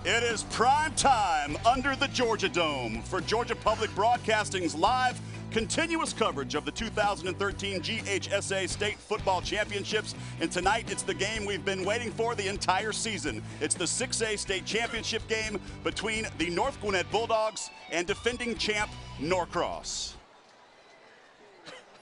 It is prime time under the Georgia Dome for Georgia Public Broadcasting's live, continuous coverage of the 2013 GHSA State Football Championships. And tonight, it's the game we've been waiting for the entire season. It's the 6A State Championship game between the North Gwinnett Bulldogs and defending champ Norcross.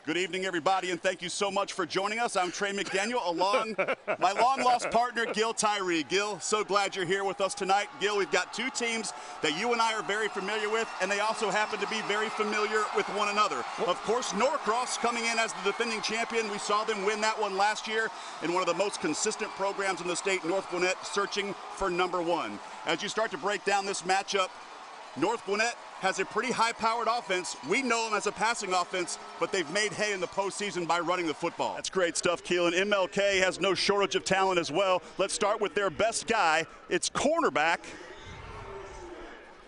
Good evening, everybody, and thank you so much for joining us. I'm Trey McDaniel, along my long-lost partner, Gil Tyree. Gil, so glad you're here with us tonight. Gil, we've got two teams that you and I are very familiar with, and they also happen to be very familiar with one another. Of course, Norcross coming in as the defending champion. We saw them win that one last year in one of the most consistent programs in the state, North Gwinnett, searching for #1. As you start to break down this matchup, North Gwinnett has a pretty high-powered offense. We know them as a passing offense, but they've made hay in the postseason by running the football. That's great stuff, Keelan. MLK has no shortage of talent as well. Let's start with their best guy. It's cornerback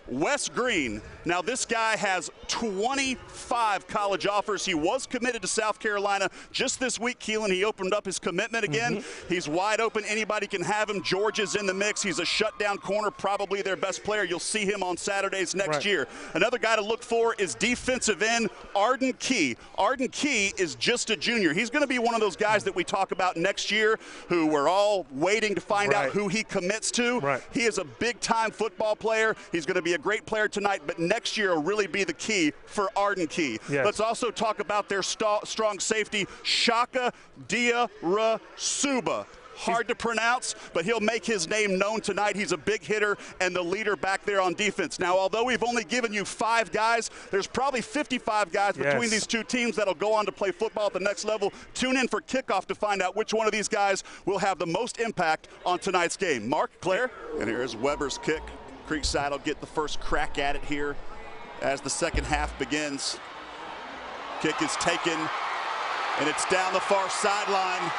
Wes Green. Now, this guy has 25 college offers. He was committed to South Carolina just this week, Keelan. He opened up his commitment again. He's wide open. Anybody can have him. Georgia's in the mix. He's a shutdown corner, probably their best player. You'll see him on Saturdays next year. Another guy to look for is defensive end Arden Key. Arden Key is just a junior. He's going to be one of those guys that we talk about next year who we're all waiting to find out who he commits to. He is a big-time football player. He's going to be a great player tonight, but next year will really be the key for Arden Key. Let's also talk about their strong safety, Shaka Diarasuba. Hard to pronounce, but he'll make his name known tonight. He's a big hitter and the leader back there on defense. Now, although we've only given you 5 guys, there's probably 55 guys between these two teams that'll go on to play football at the next level. Tune in for kickoff to find out which one of these guys will have the most impact on tonight's game. Mark, Claire? And here's Weber's kick. Creekside will get the first crack at it here as the second half begins. Kick is taken, and it's down the far sideline.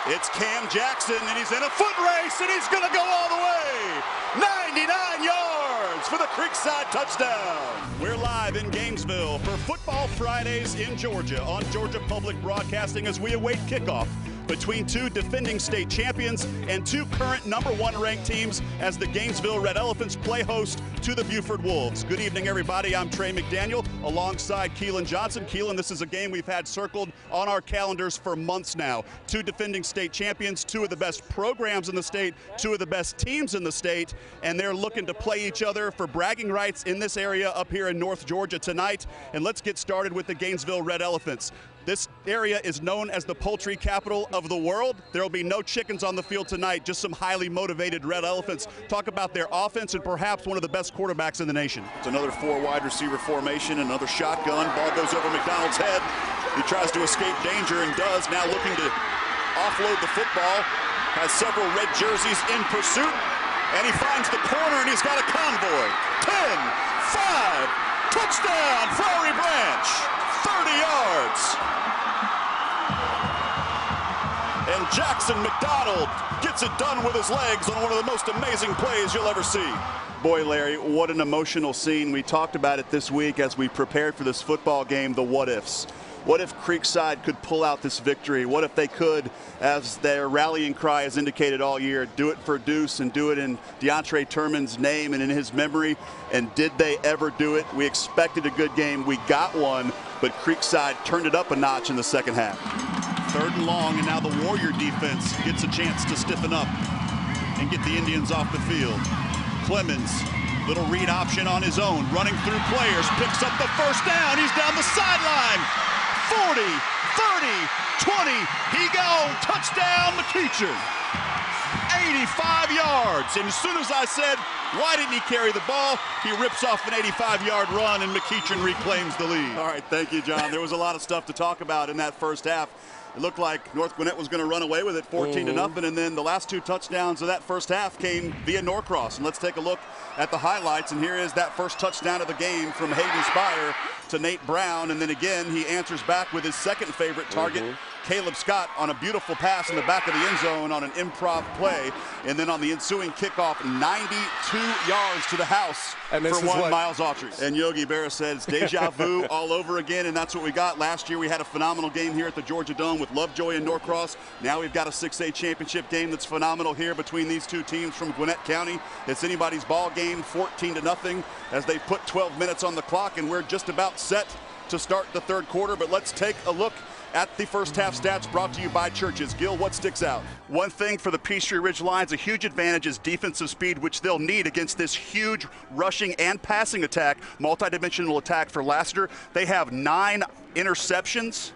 It's Cam Jackson, and he's in a foot race, and he's going to go all the way. 99 yards for the Creekside touchdown. We're live in Gainesville for Football Fridays in Georgia on Georgia Public Broadcasting as we await kickoff between two defending state champions and two current #1 ranked teams as the Gainesville Red Elephants play host to the Buford Wolves. Good evening, everybody. I'm Trey McDaniel alongside Keelan Johnson. Keelan, this is a game we've had circled on our calendars for months now. Two defending state champions, two of the best programs in the state, two of the best teams in the state, and they're looking to play each other for bragging rights in this area up here in North Georgia tonight. And let's get started with the Gainesville Red Elephants. This area is known as the poultry capital of the world. There will be no chickens on the field tonight, just some highly motivated Red Elephants. Talk about their offense and perhaps one of the best quarterbacks in the nation. It's another 4 wide receiver formation, another shotgun. Ball goes over McDonald's head. He tries to escape danger and does. Now looking to offload the football. Has several red jerseys in pursuit. And he finds the corner and he's got a convoy. 10, 5, touchdown, Flowery Branch. 30 yards. And Jackson McDonald gets it done with his legs on one of the most amazing plays you'll ever see. Boy, Larry, what an emotional scene. We talked about it this week as we prepared for this football game, the what-ifs. What if Creekside could pull out this victory? What if they could, as their rallying cry has indicated all year, do it for Deuce and do it in DeAndre Turman's name and in his memory? And did they ever do it? We expected a good game. We got one, but Creekside turned it up a notch in the second half. 3rd and long, and now the Warrior defense gets a chance to stiffen up and get the Indians off the field. Clemens, little read option on his own, running through players, picks up the first down. He's down the sideline. 40, 30, 20, he gone, touchdown McEachin. 85 yards, and as soon as I said, why didn't he carry the ball, he rips off an 85-yard run, and McEachin reclaims the lead. All right, thank you, John. There was a lot of stuff to talk about in that first half. It looked like North Gwinnett was going to run away with it 14-0, and then the last 2 touchdowns of that first half came via Norcross. And let's take a look at the highlights, and here is that first touchdown of the game from Hayden Spire to Nate Brown, and then again he answers back with his second favorite target Caleb Scott on a beautiful pass in the back of the end zone on an improv play. And then on the ensuing kickoff, 92 yards to the house for one Miles Autry. And Yogi Berra said it's deja vu all over again, and that's what we got. Last year we had a phenomenal game here at the Georgia Dome with Lovejoy and Norcross. Now we've got a 6A championship game that's phenomenal here between these two teams from Gwinnett County. It's anybody's ball game, 14-0, as they put 12 minutes on the clock, and we're just about set to start the third quarter. But let's take a look at the first half stats brought to you by Churches. Gil, what sticks out? One thing for the Peachtree Ridge Lions, a huge advantage is defensive speed, which they'll need against this huge rushing and passing attack, multi-dimensional attack for Lassiter. They have 9 interceptions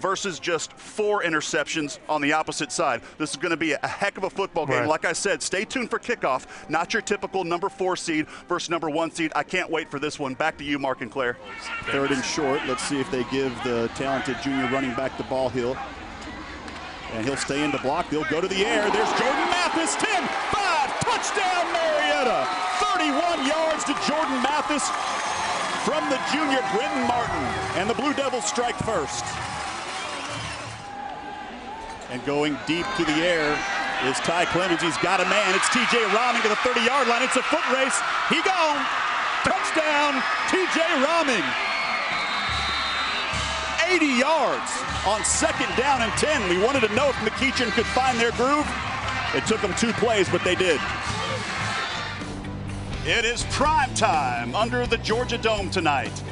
versus just 4 interceptions on the opposite side. This is going to be a heck of a football game. Right. Like I said, stay tuned for kickoff. Not your typical number 4 seed versus number 1 seed. I can't wait for this one. Back to you, Mark and Claire. Third and short. Let's see if they give the talented junior running back the ball. And he'll stay in the block. They'll go to the air. There's Jordan Mathis. 10, 5, touchdown Marietta. 31 yards to Jordan Mathis from the junior Brenton Martin. And the Blue Devils strike first. And going deep to the air is Ty Clemens. He's got a man. It's T.J. Rahming to the 30-yard line. It's a foot race. He gone. Touchdown, T.J. Rahming. 80 yards on 2nd down and 10. We wanted to know if McEachern could find their groove. It took them 2 plays, but they did. It is prime time under the Georgia Dome tonight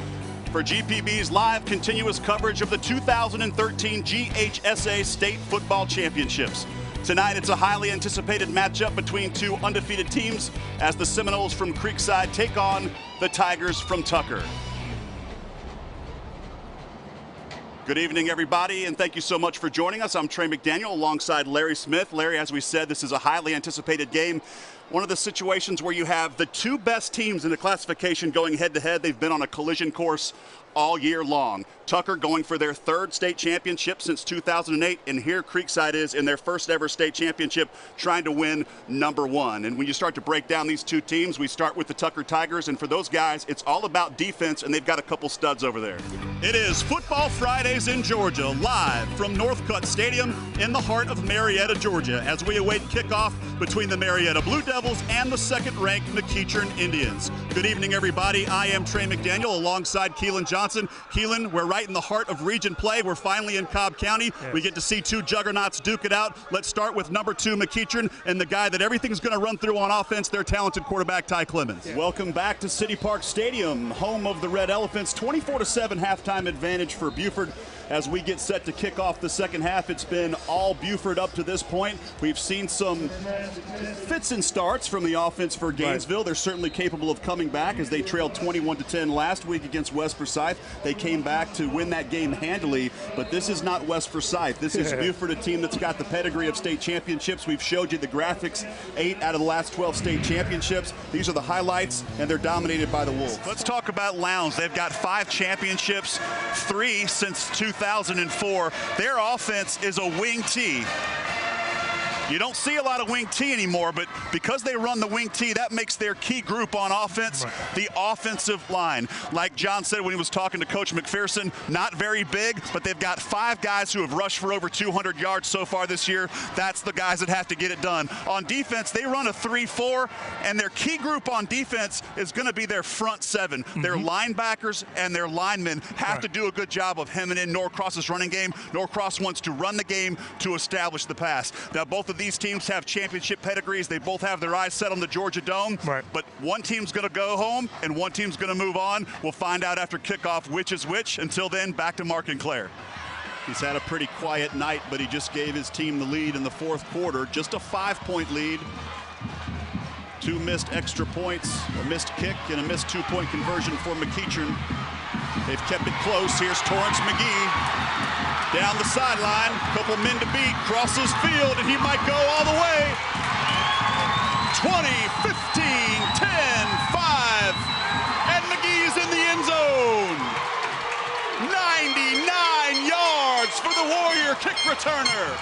for GPB's live continuous coverage of the 2013 GHSA State Football Championships. Tonight, it's a highly anticipated matchup between 2 undefeated teams as the Seminoles from Creekside take on the Tigers from Tucker. Good evening, everybody, and thank you so much for joining us. I'm Trey McDaniel alongside Larry Smith. Larry, as we said, this is a highly anticipated game. One of the situations where you have the 2 best teams in the classification going head-to-head. They've been on a collision course all year long. Tucker going for their 3rd state championship since 2008, and here Creekside is in their first ever state championship trying to win number 1. And when you start to break down these 2 teams, we start with the Tucker Tigers, and for those guys, it's all about defense, and they've got a couple studs over there. It is Football Fridays in Georgia, live from Northcutt Stadium in the heart of Marietta, Georgia, as we await kickoff between the Marietta Blue Devils and the 2nd-ranked McEachern Indians. Good evening, everybody. I am Trey McDaniel alongside Keelan Johnson. Keelan, we're right in the heart of region play. We're finally in Cobb County. Yes. We get to see 2 juggernauts duke it out. Let's start with number 2 McEachern and the guy that everything's going to run through on offense, their talented quarterback, Ty Clemens. Yeah. Welcome back to City Park Stadium, home of the Red Elephants. 24-7 halftime advantage for Buford. As we get set to kick off the second half, it's been all Buford up to this point. We've seen some fits and starts from the offense for Gainesville. Right. They're certainly capable of coming back as they trailed 21-10 last week against West Forsyth. They came back to win that game handily, but this is not West Forsyth. This is Buford, a team that's got the pedigree of state championships. We've showed you the graphics, 8 out of the last 12 state championships. These are the highlights, and they're dominated by the Wolves. Let's talk about Lowndes. They've got 5 championships, 3 since 2004. Their offense is a wing T. You don't see a lot of wing T anymore, but because they run the wing T, that makes their key group on offense the offensive line. Like John said when he was talking to Coach McPherson, not very big, but they've got 5 guys who have rushed for over 200 yards so far this year. That's the guys that have to get it done. On defense, they run a 3-4, and their key group on defense is going to be their front 7. Their linebackers and their linemen have to do a good job of hemming in Norcross's running game. Norcross wants to run the game to establish the pass. Now, both of these teams have championship pedigrees. They both have their eyes set on the Georgia Dome. But one team's going to go home and one team's going to move on. We'll find out after kickoff which is which. Until then, back to Mark and Claire. He's had a pretty quiet night, but he just gave his team the lead in the 4th quarter. Just a 5-point lead. 2 missed extra points, a missed kick, and a missed 2-point conversion for McEachern. They've kept it close. Here's Torrance McGee. Down the sideline, couple men to beat, crosses field, and he might go all the way. 20, 15, 10, 5, and McGee's in the end zone. 99 yards for the Warrior kick returner.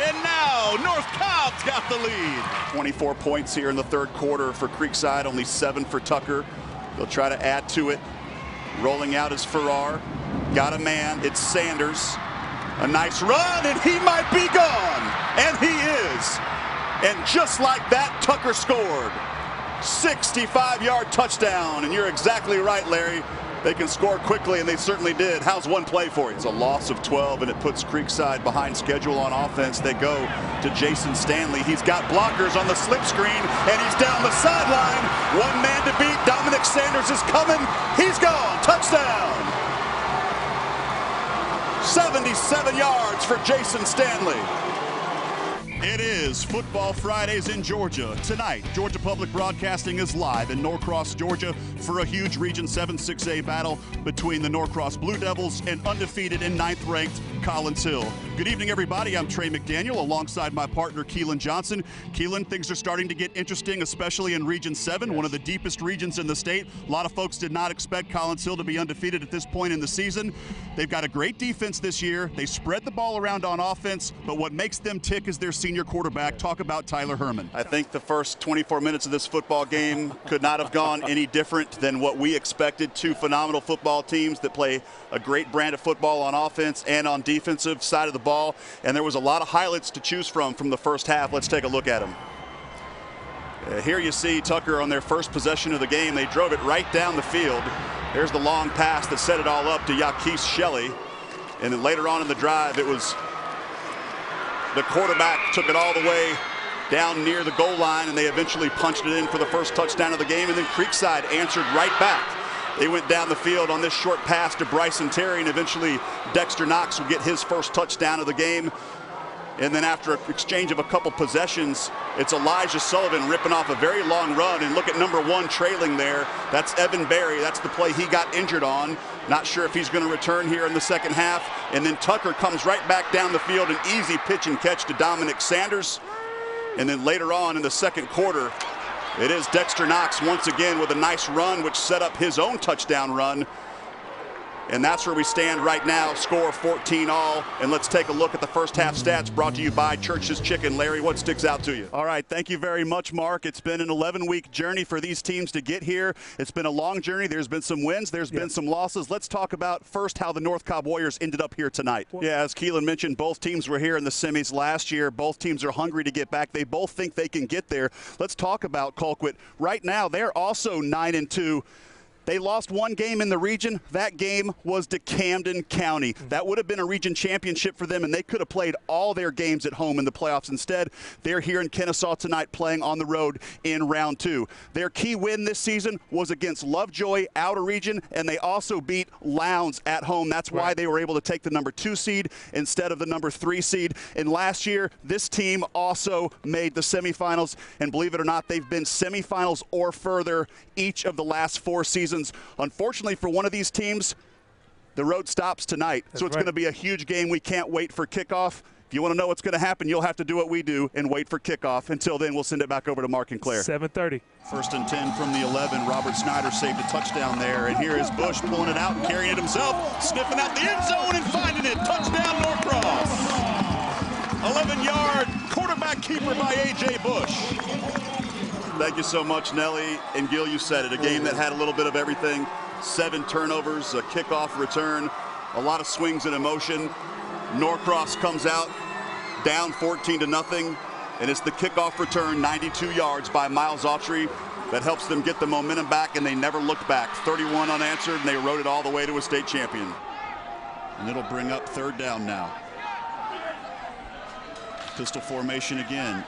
And now North Cobb's got the lead. 24 points here in the 3rd quarter for Creekside, only 7 for Tucker. They'll try to add to it. Rolling out is Farrar. Got a man, it's Sanders. A nice run, and he might be gone. And he is. And just like that, Tucker scored. 65-yard touchdown. And you're exactly right, Larry. They can score quickly, and they certainly did. How's one play for you? It's a loss of 12, and it puts Creekside behind schedule on offense. They go to Jason Stanley. He's got blockers on the slip screen, and he's down the sideline. One man to beat. Dominic Sanders is coming. He's gone. Touchdown. 77 yards for Jason Stanley. It is Football Fridays in Georgia. Tonight, Georgia Public Broadcasting is live in Norcross, Georgia for a huge Region 7 6A battle between the Norcross Blue Devils and undefeated and 9th-ranked Collins Hill. Good evening, everybody. I'm Trey McDaniel alongside my partner, Keelan Johnson. Keelan, things are starting to get interesting, especially in Region 7, one of the deepest regions in the state. A lot of folks did not expect Collins Hill to be undefeated at this point in the season. They've got a great defense this year. They spread the ball around on offense, but what makes them tick is their senior quarterback. Talk about Tyler Herman. I think the first 24 minutes of this football game could not have gone any different than what we expected. Two phenomenal football teams that play a great brand of football on offense and on defensive side of the ball, and there was a lot of highlights to choose from the first half. Let's take a look at them. Here you see Tucker on their first possession of the game. They drove it right down the field. There's the long pass that set it all up to Yaquise Shelley, and then later on in the drive it was the quarterback took it all the way down near the goal line, and they eventually punched it in for the first touchdown of the game, and then Creekside answered right back. They went down the field on this short pass to Bryson Terry, and eventually Dexter Knox would get his first touchdown of the game. And then after an exchange of a couple possessions, it's Elijah Sullivan ripping off a very long run. And look at number 1 trailing there. That's Evan Berry. That's the play he got injured on. Not sure if he's going to return here in the second half. And then Tucker comes right back down the field, an easy pitch and catch to Dominic Sanders. And then later on in the second quarter, it is Dexter Knox once again with a nice run, which set up his own touchdown run. And that's where we stand right now, score 14-all. And let's take a look at the first half stats brought to you by Church's Chicken. Larry, what sticks out to you? All right, thank you very much, Mark. It's been an 11-week journey for these teams to get here. It's been a long journey. There's been some wins. There's been some losses. Let's talk about first how the North Cobb Warriors ended up here tonight. Yeah, as Keelan mentioned, both teams were here in the semis last year. Both teams are hungry to get back. They both think they can get there. Let's talk about Colquitt. Right now, they're also 9-2. They lost one game in the region. That game was to Camden County. That would have been a region championship for them, and they could have played all their games at home in the playoffs. Instead, they're here in Kennesaw tonight playing on the road in round 2. Their key win this season was against Lovejoy out of region, and they also beat Lowndes at home. That's why they were able to take the number 2 seed instead of the number 3 seed. And last year, this team also made the semifinals, and believe it or not, they've been semifinals or further each of the last 4 seasons. Unfortunately for one of these teams, the road stops tonight. So it's going to be a huge game. We can't wait for kickoff. If you want to know what's going to happen, you'll have to do what we do and wait for kickoff. Until then, we'll send it back over to Mark and Claire. 7:30. First and 10 from the 11. Robert Snyder saved a touchdown there. And here is Bush pulling it out and carrying it himself, sniffing out the end zone and finding it. Touchdown, Norcross. 11-yard quarterback keeper by A.J. Bush. Thank you so much, Nelly and Gil. You said it. A game that had a little bit of everything. 7 turnovers, a kickoff return, a lot of swings and emotion. Norcross comes out down 14-0, and it's the kickoff return, 92 yards by Miles Autry, that helps them get the momentum back, and they never looked back. 31 unanswered, and they rode it all the way to a state champion. And it'll bring up 3rd down now. Pistol formation again.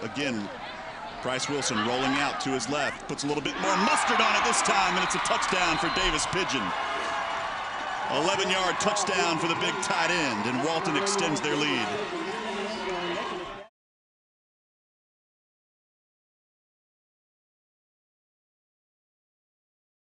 Bryce Wilson rolling out to his left, puts a little bit more mustard on it this time, and it's a touchdown for Davis Pigeon. 11-yard touchdown for the big tight end, and Walton extends their lead.